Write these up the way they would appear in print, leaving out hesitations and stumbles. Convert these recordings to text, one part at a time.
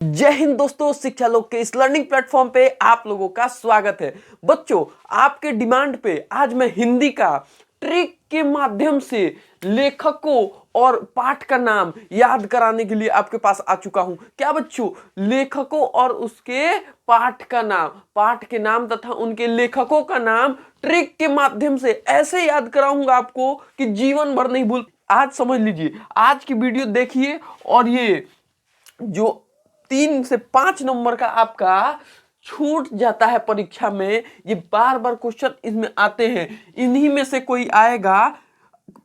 जय हिंद दोस्तों, शिक्षा लोक के इस लर्निंग प्लेटफॉर्म पे आप लोगों का स्वागत है। बच्चों, आपके डिमांड पे आज मैं हिंदी का ट्रिक के माध्यम से लेखकों और पाठ का नाम याद कराने के लिए आपके पास आ चुका हूं। क्या बच्चों, लेखकों और उसके पाठ का नाम, पाठ के नाम तथा उनके लेखकों का नाम ट्रिक के माध्यम से ऐसे याद कराऊंगा आपको कि जीवन भर नहीं भूल। आज समझ लीजिए, आज की वीडियो देखिए और ये जो 3 से 5 नंबर का आपका छूट जाता है परीक्षा में, ये बार बार क्वेश्चन इसमें आते हैं। इन्हीं में से कोई आएगा,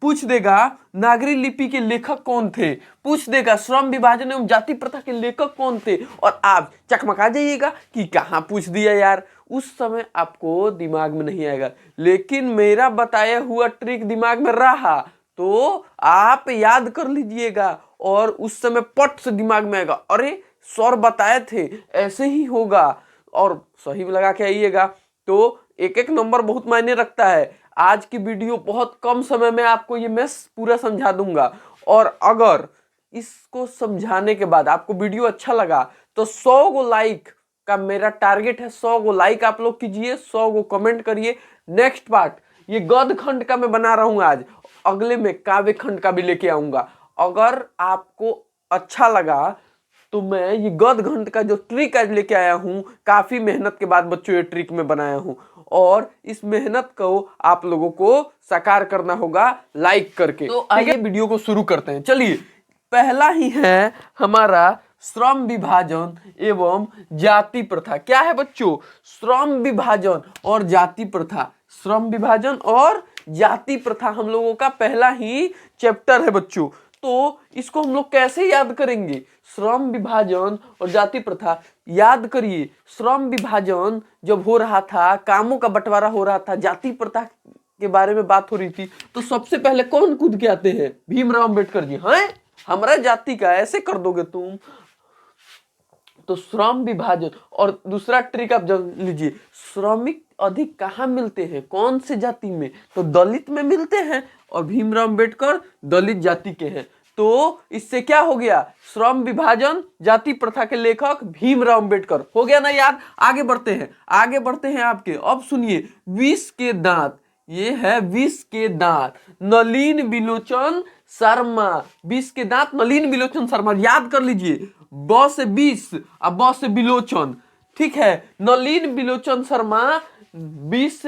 पूछ देगा नागरी लिपि के लेखक कौन थे, पूछ देगा श्रम विभाजन एवं जाति प्रथा के लेखक कौन थे, और आप चकमका जाइएगा कि कहां पूछ दिया यार। उस समय आपको दिमाग में नहीं आएगा, लेकिन मेरा बताया हुआ ट्रिक दिमाग में रहा तो आप याद कर लीजिएगा और उस समय पट से दिमाग में आएगा, अरे सर बताए थे ऐसे ही होगा, और सही लगा के आइएगा। तो एक एक नंबर बहुत मायने रखता है। आज की वीडियो बहुत कम समय में आपको ये मैं पूरा समझा दूंगा, और अगर इसको समझाने के बाद आपको वीडियो अच्छा लगा तो 100 गो लाइक का मेरा टारगेट है। 100 गो लाइक आप लोग कीजिए, 100 गो कमेंट करिए। नेक्स्ट पार्ट ये गद्य खंड का मैं बना रहा हूं आज, अगले में काव्य खंड का भी लेके आऊंगा। अगर आपको अच्छा लगा तो मैं ये गद्य खंड का जो ट्रिक आज लेके आया हूं, काफी मेहनत के बाद बच्चों ये ट्रिक में बनाया हूं, और इस मेहनत को आप लोगों को साकार करना होगा लाइक करके। तो आइए वीडियो को शुरू करते हैं। चलिए, पहला ही है हमारा श्रम विभाजन एवं जाति प्रथा। क्या है बच्चों? श्रम विभाजन और जाति प्रथा। श्रम विभाजन और जाति प्रथा हम लोगों का पहला ही चैप्टर है बच्चों। तो इसको हम लोग कैसे याद करेंगे? श्रम विभाजन और जाति प्रथा याद करिए। श्रम विभाजन जब हो रहा था, कामों का बंटवारा हो रहा था, जाति प्रथा के बारे में बात हो रही थी, तो सबसे पहले कौन कूद के आते हैं? भीमराव अंबेडकर जी। हाँ, हमारा जाति का ऐसे कर दोगे तुम? तो श्रम विभाजन। और दूसरा ट्रिक आप जान लीजिए, श्रमिक अधिक कहाँ मिलते हैं, कौन से जाति में? तो दलित में मिलते हैं, और भीमराव अंबेडकर दलित जाति के हैं। तो इससे क्या हो गया? श्रम विभाजन जाति प्रथा के लेखक भीमराव अंबेडकर। हो गया ना याद? आगे बढ़ते हैं, आगे बढ़ते हैं आपके। अब सुनिए, विष के दांत, ये है विष के दांत, नलिन बिलोचन शर्मा। विष के दांत नलिन बिलोचन शर्मा, याद कर लीजिए। ब से विष और ब से बिलोचन, ठीक है। नलिन बिलोचन शर्मा, विष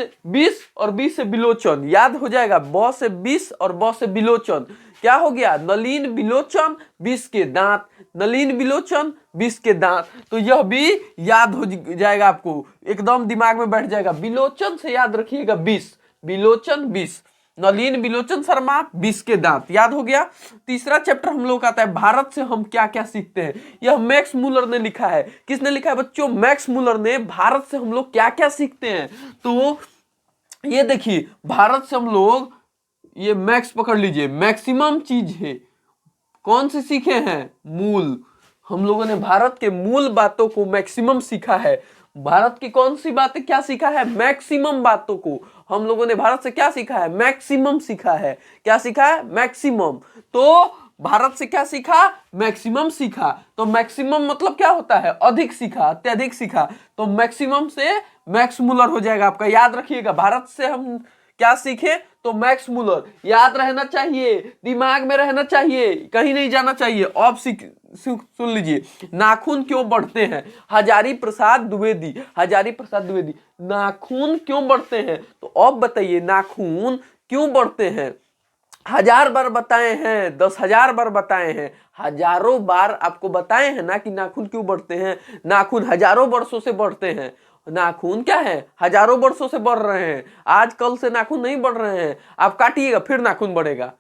और बी से बिलोचन, याद हो जाएगा। ब से विष और ब से बिलोचन, क्या हो गया? नलिन बिलोचन विष के दांत, नलिन बिलोचन विष के दांत। तो यह भी याद हो जाएगा, आपको एकदम दिमाग में बैठ जाएगा। बिलोचन से याद रखिएगा विष, बिलोचन विष, नलिन बिलोचन शर्मा विष के दांत, याद हो गया। तीसरा चैप्टर हम लोग का आता है भारत से हम क्या क्या सीखते हैं। यह मैक्स मुलर ने लिखा है। किसने लिखा है बच्चों? मैक्स मुलर ने। भारत से हम लोग क्या क्या सीखते हैं, तो ये देखिए, भारत से हम लोग, ये मैक्स पकड़ लीजिए, मैक्सिमम चीज है। कौन से सीखे हैं? मूल। हम लोगों ने भारत के मूल बातों को मैक्सिमम सीखा है। भारत की कौन सी बातें क्या सीखा है? मैक्सिमम बातों को हम लोगों ने भारत से क्या सीखा है? मैक्सिमम सीखा है। क्या सीखा है? मैक्सिमम। तो भारत से क्या सीखा? मैक्सिमम सीखा। तो मैक्सिमम मतलब क्या होता है? अधिक सीखा, अत्यधिक सीखा। तो मैक्सिमम से मैक्स मुलर हो जाएगा आपका, याद रखिएगा। भारत से हम क्या सीखे? तो मैक्स मुलर, याद रहना चाहिए, दिमाग में रहना चाहिए, कहीं नहीं जाना चाहिए। अब सुन लीजिए, नाखून क्यों बढ़ते हैं? हजारी प्रसाद द्विवेदी, हजारी प्रसाद द्विवेदी। नाखून क्यों बढ़ते हैं? तो अब बताइए, नाखून क्यों बढ़ते हैं? 1000 बार बताए हैं, 10,000 बार बताए हैं, हजारों बार आपको बताए हैं ना कि नाखून क्यों बढ़ते हैं। नाखून हजारों वर्षों से बढ़ते हैं। नाखून क्या है? हजारों वर्षों से बढ़ रहे हैं। आज कल से नाखून नहीं बढ़ रहे हैं। आप काटिएगा फिर नाखून बढ़ेगा।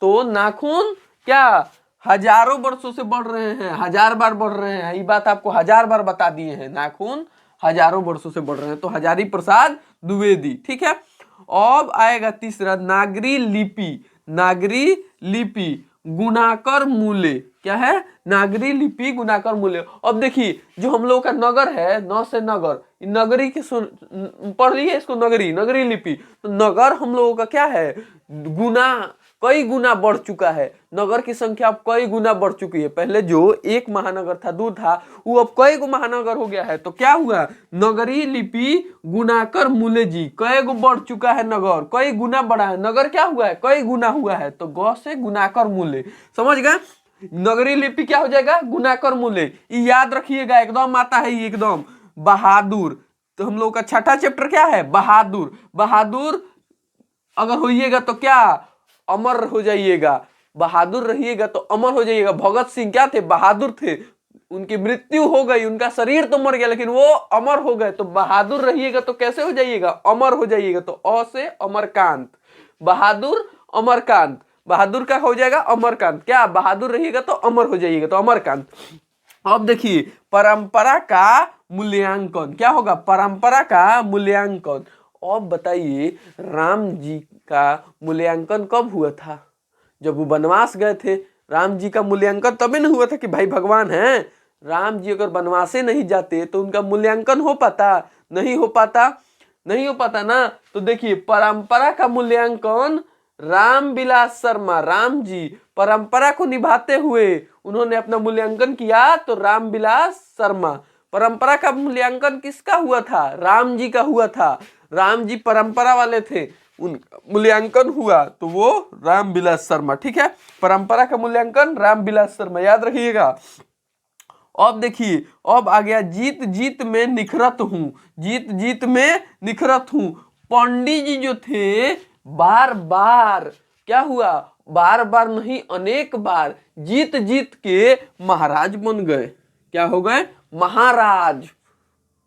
तो नाखून क्या हजारों वर्षों से बढ़ रहे हैं, 1000 बार बढ़ रहे हैं। ये बात आपको 1000 बार बता दिए हैं, नाखून हजारों वर्षों से बढ़ रहे हैं। तो हजारी प्रसाद द्विवेदी, ठीक है। अब आएगा तीसरा, नागरी लिपि। नागरी लिपि गुणाकर मूल्य। क्या है? नागरी लिपि गुणाकर मूल्य। अब देखिए, जो हम लोगों का नगर है, न से नगर, नगरी के पढ़ लीजिए इसको, नगरी, नगरी लिपि। तो नगर हम लोगों का क्या है? गुना कई गुना बढ़ चुका है। नगर की संख्या अब कई गुना बढ़ चुकी है। पहले जो एक महानगर था, दूर था, वो अब कई गो महानगर हो गया है। तो क्या हुआ, नगरीय लिपि गुणाकर मूल्य जी, कई गो बढ़ चुका है नगर, कई गुना बढ़ा है। नगर क्या हुआ है, कई गुना हुआ है। तो ग से गुणाकर मूल्य, समझ गए। नगरीय लिपि क्या हो जाएगा, गुणाकर मूल्य। याद रखिएगा, एकदम आता है ये, एकदम। बहादुर, तो हम लोग का छठा चैप्टर क्या है, बहादुर। बहादुर अगर होइएगा तो क्या, अमर हो जाइएगा। बहादुर रहिएगा तो अमर हो जाइएगा। भगत सिंह क्या थे, बहादुर थे। उनकी मृत्यु हो गई, उनका शरीर तो मर गया, लेकिन वो अमर हो गए। तो बहादुर रहिएगा तो कैसे हो जाइएगा, अमर हो जाइएगा। तो अ से अमरकांत, बहादुर अमरकांत। बहादुर का हो जाएगा अमरकांत। क्या, बहादुर रहिएगा तो अमर हो जाइएगा, तो अमरकांत। अब देखिए, परंपरा का मूल्यांकन क्या होगा, परंपरा का मूल्यांकन। अब बताइए, राम जी का मूल्यांकन कब हुआ था, जब वो वनवास गए थे। राम जी का मूल्यांकन तभी नहीं हुआ था कि भाई भगवान हैं। राम जी अगर वनवासे नहीं जाते तो उनका मूल्यांकन हो पाता, नहीं हो पाता, नहीं हो पाता ना। तो देखिए, परंपरा का मूल्यांकन रामविलास शर्मा, राम जी परंपरा को निभाते हुए उन्होंने अपना मूल्यांकन किया, तो रामविलास शर्मा। परंपरा का मूल्यांकन किसका हुआ था, राम जी का हुआ था। राम जी परंपरा वाले थे, उनका मूल्यांकन हुआ तो वो रामविलास शर्मा। ठीक है, परंपरा का मूल्यांकन रामविलास शर्मा, याद रखिएगा। अब देखिए, अब आ गया जीत जीत में निखरत हूं, जीत जीत में निखरत हूं। पंडित जी जो थे, बार बार क्या हुआ, बार बार नहीं अनेक बार जीत जीत के महाराज बन गए। क्या हो गए, महाराज।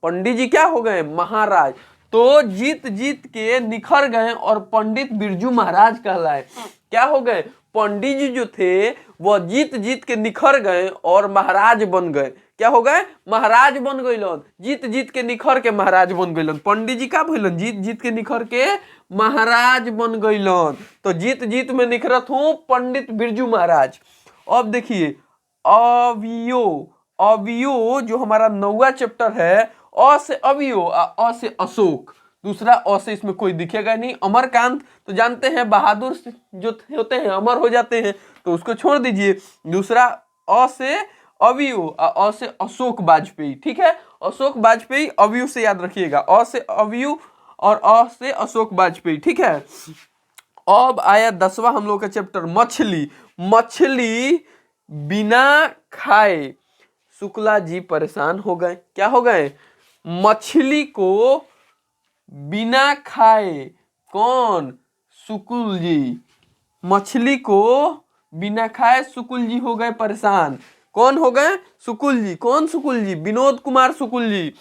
पंडित जी क्या हो गए, महाराज। तो जीत जीत के निखर गए और पंडित बिरजू महाराज कहलाए। क्या हो गए, पंडित जी जो थे वो जीत जीत के निखर गए और महाराज बन गए। क्या हो गए, महाराज बन गइलन, जीत जीत के निखर के महाराज बन गइलन। पंडित जी का भइलन, जीत जीत के निखर के महाराज बन गइलन। तो जीत जीत में निखरत हूं, पंडित बिरजू महाराज। अब देखिए, अवयव, अवयव जो हमारा 9वां चैप्टर है, अ से अवयव, अ से अशोक, दूसरा अ से इसमें कोई दिखेगा नहीं। अमरकांत तो जानते हैं, बहादुर जो होते हैं अमर हो जाते हैं, तो उसको छोड़ दीजिए। दूसरा अ से अवयव, अ से अशोक वाजपेयी। ठीक है, अशोक वाजपेयी, अवयव से याद रखिएगा, अ से अवयव और अ से अशोक वाजपेयी। ठीक है, अब आया 10वां हम लोग का चैप्टर, मछली। मछली बिना खाए शुक्ला जी परेशान हो गए। क्या हो गए, मछली को बिना खाए, कौन, शुक्ल जी। मछली को बिना खाए शुक्ल जी हो गए परेशान। कौन हो गए, शुक्ल जी। कौन शुक्ल जी, विनोद कुमार शुक्ल जी।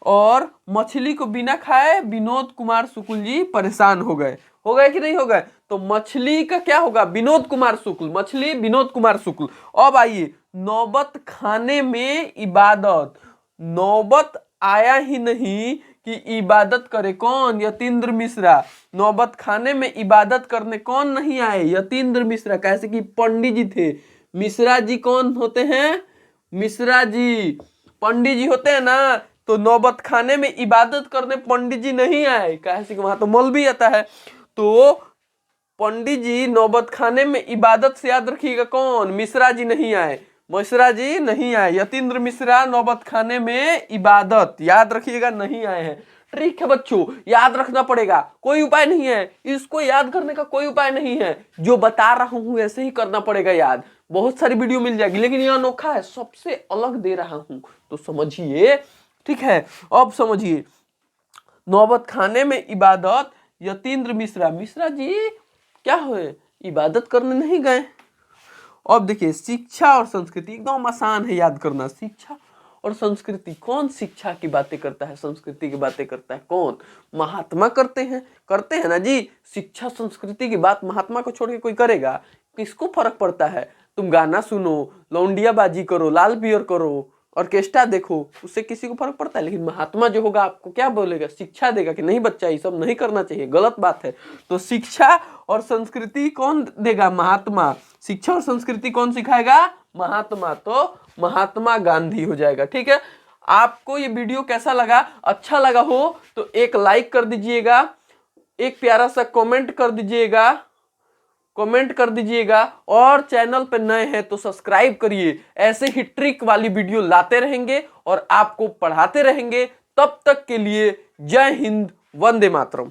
और मछली को बिना खाए विनोद कुमार शुक्ल जी परेशान हो गए। हो गए कि नहीं हो गए, तो मछली का क्या होगा, विनोद कुमार शुक्ल, मछली विनोद कुमार शुक्ल। अब आइए, नौबत खाने में इबादत। नौबत आया ही नहीं कि इबादत करे, कौन, यतीन्द्र मिश्रा। नौबत खाने में इबादत करने कौन नहीं आए, यतीन्द्र मिश्रा। कैसे कि पंडित जी थे। मिश्रा जी कौन होते हैं, मिश्रा जी पंडित जी होते हैं ना। तो नौबत खाने में इबादत करने पंडित जी नहीं आए, कैसे कि वहां तो मौलवी आता है। तो पंडित जी नौबत खाने में इबादत से याद रखिएगा, कौन, मिश्रा जी नहीं आए, मिश्रा जी नहीं आए। यतीन्द्र मिश्रा नौबत खाने में इबादत, याद रखिएगा, नहीं आए हैं। ट्रिक है बच्चों, याद रखना पड़ेगा, कोई उपाय नहीं है, इसको याद करने का कोई उपाय नहीं है। जो बता रहा हूं ऐसे ही करना पड़ेगा याद। बहुत सारी वीडियो मिल जाएगी, लेकिन यह अनोखा है, सबसे अलग दे रहा हूं, तो समझिए। ठीक है, अब समझिए, नौबत खाने में इबादत, यतीन्द्र मिश्रा। मिश्रा जी क्या हुए, इबादत करने नहीं गए। अब देखिए, शिक्षा और संस्कृति एकदम आसान है याद करना। शिक्षा और संस्कृति, कौन शिक्षा की बातें करता है, संस्कृति की बातें करता है, कौन, महात्मा करते हैं ना जी। शिक्षा संस्कृति की बात महात्मा को छोड़ के कोई करेगा, किसको फर्क पड़ता है। तुम गाना सुनो, लौंडियाबाजी करो, लाल पियर करो, ऑर्केस्ट्रा देखो, उससे किसी को फर्क पड़ता है। लेकिन महात्मा जो होगा आपको क्या बोलेगा, शिक्षा देगा कि नहीं बच्चा ये सब नहीं करना चाहिए, गलत बात है। तो शिक्षा और संस्कृति कौन देगा, महात्मा। शिक्षा और संस्कृति कौन सिखाएगा, महात्मा। तो महात्मा गांधी हो जाएगा। ठीक है, आपको ये वीडियो कैसा लगा, अच्छा लगा हो तो एक लाइक कर दीजिएगा, एक प्यारा सा कमेंट कर दीजिएगा, कमेंट कर दीजिएगा और चैनल पर नए हैं तो सब्सक्राइब करिए। ऐसे ही ट्रिक वाली वीडियो लाते रहेंगे और आपको पढ़ाते रहेंगे। तब तक के लिए जय हिंद, वंदे मातरम।